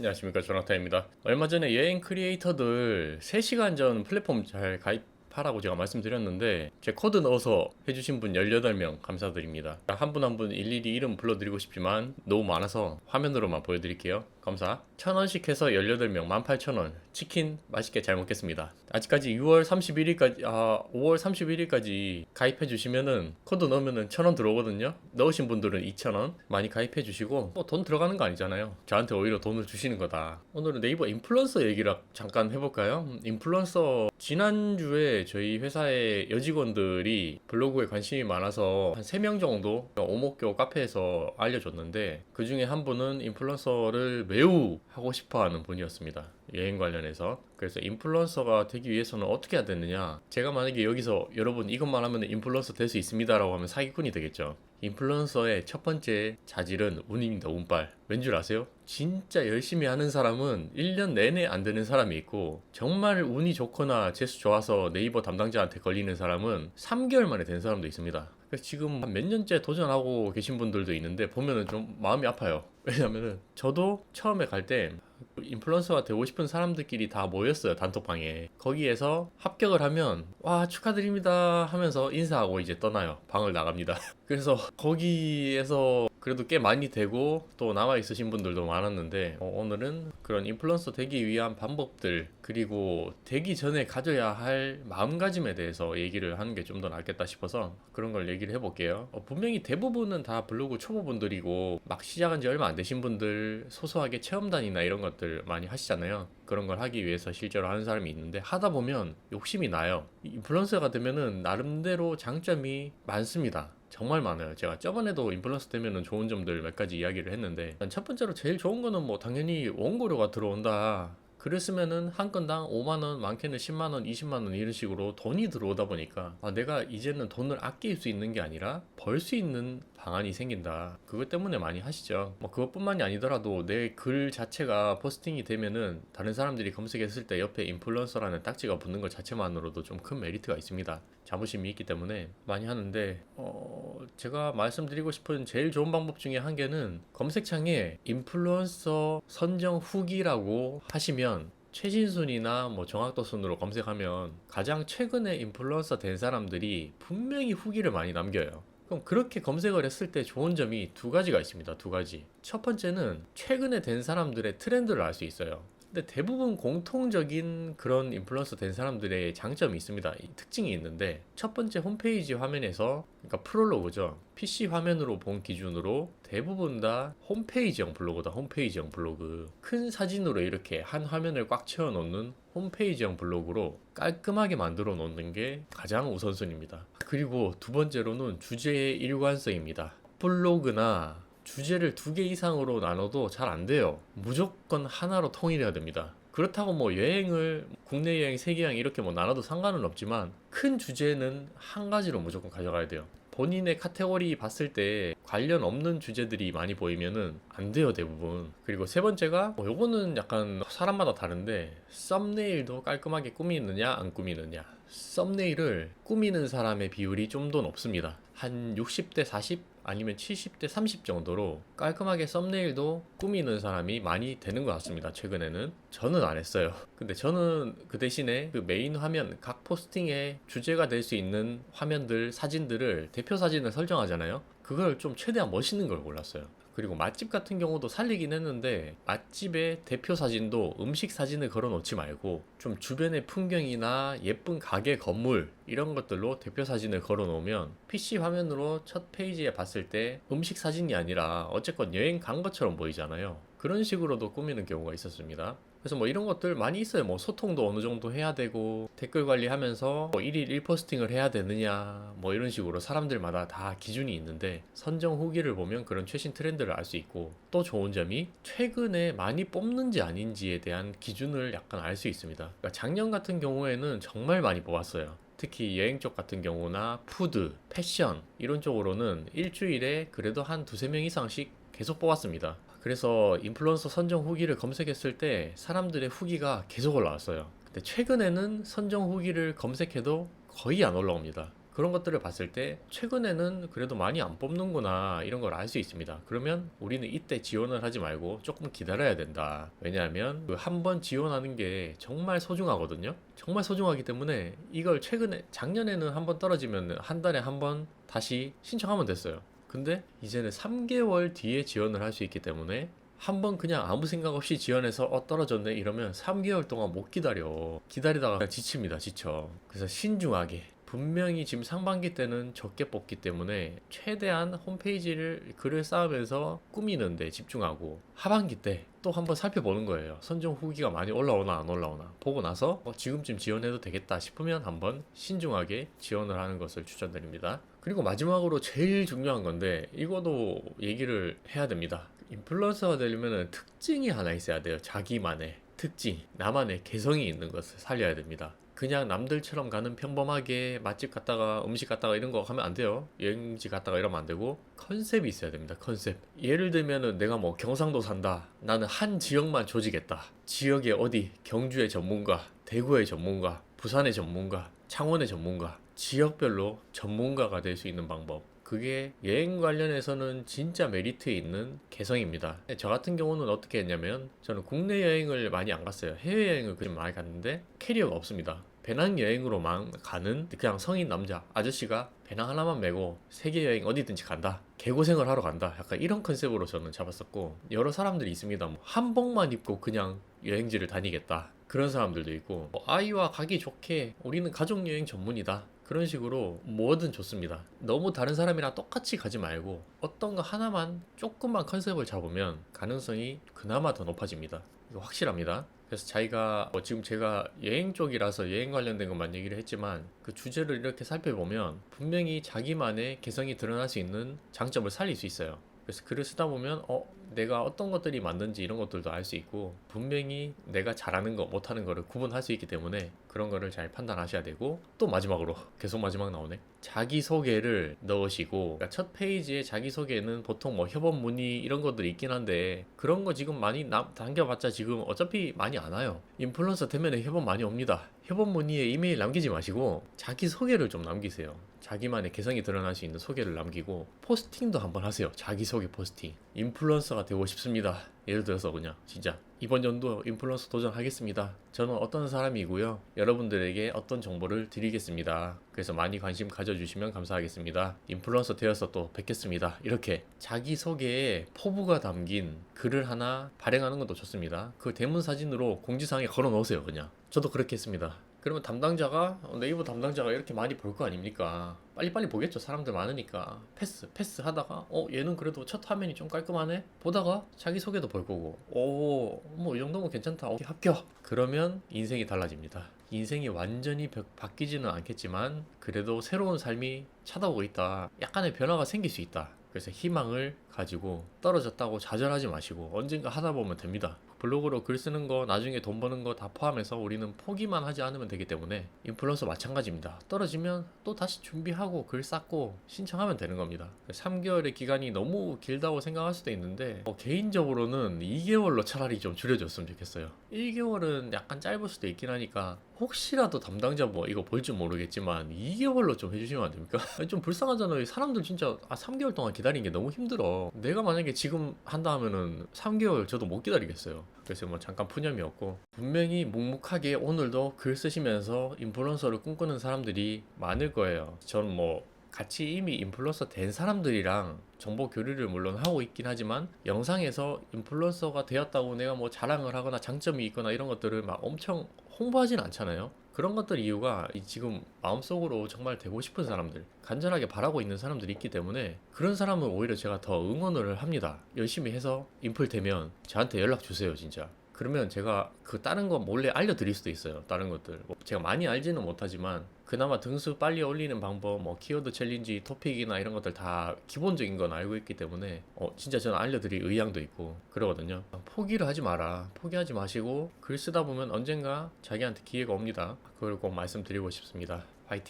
안녕하십니까, 조나타입니다. 얼마 전에 여행 크리에이터들 3시간 전 플랫폼 잘 가입하라고 제가 말씀드렸는데 제 코드 넣어서 해주신 분 18명 감사드립니다. 한 분 한 분 일일이 이름 불러드리고 싶지만 너무 많아서 화면으로만 보여드릴게요. 감사. 1,000원씩 해서 18명 18,000원 치킨 맛있게 잘 먹겠습니다. 아직까지 6월 31일까지 5월 31일까지 가입해 주시면은 코드 넣으면은 1,000원 들어오거든요. 넣으신 분들은 2,000원 많이 가입해 주시고 돈 들어가는 거 아니잖아요. 저한테 오히려 돈을 주시는 거다. 오늘은 네이버 인플루언서 얘기를 잠깐 해볼까요? 인플루언서 지난주에 저희 회사의 여직원들이 블로그에 관심이 많아서 한 3명 정도 오목교 카페에서 알려줬는데 그 중에 한 분은 인플루언서를 매우 하고 싶어 하는 분이었습니다. 여행 관련해서. 그래서 인플루언서가 되기 위해서는 어떻게 해야 되느냐, 제가 만약에 여기서 여러분 이것만 하면 인플루언서 될 수 있습니다 라고 하면 사기꾼이 되겠죠. 인플루언서의 첫 번째 자질은 운입니다. 운빨. 왠 줄 아세요? 진짜 열심히 하는 사람은 1년 내내 안 되는 사람이 있고, 정말 운이 좋거나 재수 좋아서 네이버 담당자한테 걸리는 사람은 3개월 만에 된 사람도 있습니다. 그래서 지금 몇 년째 도전하고 계신 분들도 있는데 보면은 좀 마음이 아파요. 왜냐면은 저도 처음에 갈 때 인플루언서가 되고 싶은 사람들끼리 다 모였어요, 단톡방에. 거기에서 합격을 하면 와 축하드립니다 하면서 인사하고 이제 떠나요. 방을 나갑니다. 그래서 거기에서 그래도 꽤 많이 되고 또 남아 있으신 분들도 많았는데 오늘은 그런 인플루언서 되기 위한 방법들, 그리고 되기 전에 가져야 할 마음가짐에 대해서 얘기를 하는 게 좀 더 낫겠다 싶어서 그런 걸 얘기를 해볼게요. 분명히 대부분은 다 블로그 초보분들이고 막 시작한 지 얼마 안 되신 분들, 소소하게 체험단이나 이런 것들 많이 하시잖아요. 그런 걸 하기 위해서 실제로 하는 사람이 있는데 하다 보면 욕심이 나요. 인플루언서가 되면은 나름대로 장점이 많습니다. 정말 많아요. 제가 저번에도 인플루언서 되면은 좋은 점들 몇 가지 이야기를 했는데, 첫 번째로 제일 좋은 거는 뭐 당연히 원고료가 들어온다. 그랬으면은 한 건당 5만원, 많게는 10만원, 20만원 이런 식으로 돈이 들어오다 보니까 내가 이제는 돈을 아낄 수 있는 게 아니라 벌 수 있는 방안이 생긴다. 그것 때문에 많이 하시죠. 뭐 그것뿐만이 아니더라도 내 글 자체가 포스팅이 되면은 다른 사람들이 검색했을 때 옆에 인플루언서라는 딱지가 붙는 것 자체만으로도 좀 큰 메리트가 있습니다. 자부심이 있기 때문에 많이 하는데, 제가 말씀드리고 싶은 제일 좋은 방법 중에 한 개는 검색창에 인플루언서 선정 후기라고 하시면 최신순이나 뭐 정확도 순으로 검색하면 가장 최근에 인플루언서 된 사람들이 분명히 후기를 많이 남겨요. 그럼 그렇게 검색을 했을 때 좋은 점이 두 가지가 있습니다. 두 가지. 첫 번째는 최근에 된 사람들의 트렌드를 알 수 있어요. 근데 대부분 공통적인 그런 인플루언서 된 사람들의 장점이 있습니다. 특징이 있는데, 첫 번째 홈페이지 화면에서, 그러니까 프롤로그죠. PC 화면으로 본 기준으로 대부분 다 홈페이지형 블로그다. 홈페이지형 블로그. 큰 사진으로 이렇게 한 화면을 꽉 채워 놓는 홈페이지형 블로그로 깔끔하게 만들어 놓는 게 가장 우선순위입니다. 그리고 두 번째로는 주제의 일관성입니다. 블로그나 주제를 2개 이상으로 나눠도 잘 안 돼요. 무조건 하나로 통일해야 됩니다. 그렇다고 뭐 여행을 국내 여행, 세계 여행 이렇게 뭐 나눠도 상관은 없지만 큰 주제는 한 가지로 무조건 가져가야 돼요. 본인의 카테고리 봤을 때 관련 없는 주제들이 많이 보이면은 안 돼요, 대부분. 그리고 세 번째가 요거는 약간 사람마다 다른데, 썸네일도 깔끔하게 꾸미느냐 안 꾸미느냐. 썸네일을 꾸미는 사람의 비율이 좀 더 높습니다. 한 60대 40 아니면 70대 30 정도로 깔끔하게 썸네일도 꾸미는 사람이 많이 되는 것 같습니다. 최근에는. 저는 안 했어요. 근데 저는 그 대신에 그 메인 화면, 각 포스팅의 주제가 될 수 있는 화면들, 사진들을 대표 사진을 설정하잖아요. 그걸 좀 최대한 멋있는 걸 골랐어요. 그리고 맛집 같은 경우도 살리긴 했는데, 맛집의 대표 사진도 음식 사진을 걸어 놓지 말고 좀 주변의 풍경이나 예쁜 가게 건물 이런 것들로 대표 사진을 걸어 놓으면 PC 화면으로 첫 페이지에 봤을 때 음식 사진이 아니라 어쨌건 여행 간 것처럼 보이잖아요. 그런 식으로도 꾸미는 경우가 있었습니다. 그래서 뭐 이런 것들 많이 있어요. 뭐 소통도 어느 정도 해야 되고, 댓글 관리하면서 뭐 1일 1포스팅을 해야 되느냐, 뭐 이런 식으로 사람들마다 다 기준이 있는데, 선정 후기를 보면 그런 최신 트렌드를 알 수 있고, 또 좋은 점이 최근에 많이 뽑는지 아닌지에 대한 기준을 약간 알 수 있습니다. 그러니까 작년 같은 경우에는 정말 많이 뽑았어요. 특히 여행 쪽 같은 경우나 푸드, 패션 이런 쪽으로는 일주일에 그래도 한 두세 명 이상씩 계속 뽑았습니다. 그래서 인플루언서 선정 후기를 검색했을 때 사람들의 후기가 계속 올라왔어요. 근데 최근에는 선정 후기를 검색해도 거의 안 올라옵니다. 그런 것들을 봤을 때 최근에는 그래도 많이 안 뽑는구나 이런 걸 알 수 있습니다. 그러면 우리는 이때 지원을 하지 말고 조금 기다려야 된다. 왜냐하면 그 한 번 지원하는 게 정말 소중하거든요. 정말 소중하기 때문에 이걸 최근에 작년에는 한 번 떨어지면 한 달에 한 번 다시 신청하면 됐어요. 근데 이제는 3개월 뒤에 지원을 할 수 있기 때문에 한번 그냥 아무 생각 없이 지원해서 떨어졌네 이러면 3개월 동안 못 기다리다가 그냥 지칩니다. 지쳐. 그래서 신중하게, 분명히 지금 상반기 때는 적게 뽑기 때문에 최대한 홈페이지를 글을 쌓으면서 꾸미는데 집중하고, 하반기 때 또 한번 살펴보는 거예요. 선정 후기가 많이 올라오나 안 올라오나 보고 나서 지금쯤 지원해도 되겠다 싶으면 한번 신중하게 지원을 하는 것을 추천드립니다. 그리고 마지막으로 제일 중요한 건데 이거도 얘기를 해야 됩니다. 인플루언서가 되려면 특징이 하나 있어야 돼요. 자기만의 특징, 나만의 개성이 있는 것을 살려야 됩니다. 그냥 남들처럼 가는 평범하게 맛집 갔다가 음식 갔다가 이런 거 하면 안 돼요. 여행지 갔다가 이러면 안 되고 컨셉이 있어야 됩니다. 컨셉. 예를 들면은 내가 뭐 경상도 산다. 나는 한 지역만 조직했다. 지역의 어디, 경주의 전문가, 대구의 전문가, 부산의 전문가, 창원의 전문가, 지역별로 전문가가 될 수 있는 방법. 그게 여행 관련해서는 진짜 메리트 있는 개성입니다. 저 같은 경우는 어떻게 했냐면 저는 국내 여행을 많이 안 갔어요. 해외여행을 그좀 많이 갔는데 캐리어가 없습니다. 배낭여행으로만 가는 그냥 성인 남자 아저씨가 배낭 하나만 메고 세계 여행 어디든지 간다, 개고생을 하러 간다, 약간 이런 컨셉으로 저는 잡았었고, 여러 사람들이 있습니다. 뭐 한복만 입고 그냥 여행지를 다니겠다 그런 사람들도 있고, 뭐 아이와 가기 좋게 우리는 가족여행 전문이다 그런 식으로 뭐든 좋습니다. 너무 다른 사람이랑 똑같이 가지 말고 어떤 거 하나만 조금만 컨셉을 잡으면 가능성이 그나마 더 높아집니다. 이거 확실합니다. 그래서 자기가 지금 제가 여행 쪽이라서 여행 관련된 것만 얘기를 했지만 그 주제를 이렇게 살펴보면 분명히 자기만의 개성이 드러날 수 있는 장점을 살릴 수 있어요. 그래서 글을 쓰다 보면 내가 어떤 것들이 맞는지 이런 것들도 알 수 있고, 분명히 내가 잘하는 거 못하는 거를 구분할 수 있기 때문에 그런 거를 잘 판단하셔야 되고, 또 마지막으로 계속 마지막 나오네, 자기소개를 넣으시고, 그러니까 첫 페이지에 자기소개는 보통 뭐 협업 문의 이런 것들이 있긴 한데 그런 거 지금 많이 당겨봤자 지금 어차피 많이 안 와요. 인플루언서 되면 협업 많이 옵니다. 협업 문의에 이메일 남기지 마시고 자기소개를 좀 남기세요. 자기만의 개성이 드러날 수 있는 소개를 남기고 포스팅도 한번 하세요. 자기소개 포스팅. 인플루언서가 되고 싶습니다. 예를 들어서 그냥 진짜 이번 연도 인플루언서 도전하겠습니다. 저는 어떤 사람이고요. 여러분들에게 어떤 정보를 드리겠습니다. 그래서 많이 관심 가져주시면 감사하겠습니다. 인플루언서 되어서 또 뵙겠습니다. 이렇게 자기소개에 포부가 담긴 글을 하나 발행하는 것도 좋습니다. 그 대문 사진으로 공지사항에 걸어 놓으세요. 그냥. 저도 그렇게 했습니다. 그러면 담당자가 네이버 담당자가 이렇게 많이 볼 거 아닙니까? 빨리빨리 보겠죠. 사람들 많으니까. 패스 하다가 얘는 그래도 첫 화면이 좀 깔끔하네? 보다가 자기소개도 볼 거고, 뭐 이 정도면 괜찮다, 오케이, 합격! 그러면 인생이 달라집니다. 인생이 완전히 바뀌지는 않겠지만 그래도 새로운 삶이 찾아오고 있다, 약간의 변화가 생길 수 있다, 그래서 희망을 가지고 떨어졌다고 좌절하지 마시고 언젠가 하다 보면 됩니다. 블로그로 글 쓰는 거, 나중에 돈 버는 거 다 포함해서 우리는 포기만 하지 않으면 되기 때문에 인플루언서 마찬가지입니다. 떨어지면 또 다시 준비하고 글 쌓고 신청하면 되는 겁니다. 3개월의 기간이 너무 길다고 생각할 수도 있는데 개인적으로는 2개월로 차라리 좀 줄여줬으면 좋겠어요. 1개월은 약간 짧을 수도 있긴 하니까 혹시라도 담당자 뭐 이거 볼 줄 모르겠지만 2개월로 좀 해주시면 안 됩니까? 좀 불쌍하잖아요. 사람들 진짜 3개월 동안 기다리는 게 너무 힘들어. 내가 만약에 지금 한다 하면은 3개월 저도 못 기다리겠어요. 그래서 뭐 잠깐 푸념이었고, 분명히 묵묵하게 오늘도 글 쓰시면서 인플루언서를 꿈꾸는 사람들이 많을 거예요. 저는 뭐 같이 이미 인플루언서 된 사람들이랑 정보 교류를 물론 하고 있긴 하지만 영상에서 인플루언서가 되었다고 내가 뭐 자랑을 하거나 장점이 있거나 이런 것들을 막 엄청 홍보하진 않잖아요. 그런 것들 이유가 지금 마음속으로 정말 되고 싶은 사람들, 간절하게 바라고 있는 사람들이 있기 때문에 그런 사람은 오히려 제가 더 응원을 합니다. 열심히 해서 인플 되면 저한테 연락 주세요, 진짜. 그러면 제가 그 다른 거 몰래 알려드릴 수도 있어요. 다른 것들 제가 많이 알지는 못하지만 그나마 등수 빨리 올리는 방법, 뭐 키워드 챌린지, 토픽이나 이런 것들 다 기본적인 건 알고 있기 때문에 진짜 저는 알려드릴 의향도 있고 그러거든요. 포기를 하지 마라. 포기하지 마시고 글 쓰다 보면 언젠가 자기한테 기회가 옵니다. 그걸 꼭 말씀드리고 싶습니다. 파이팅!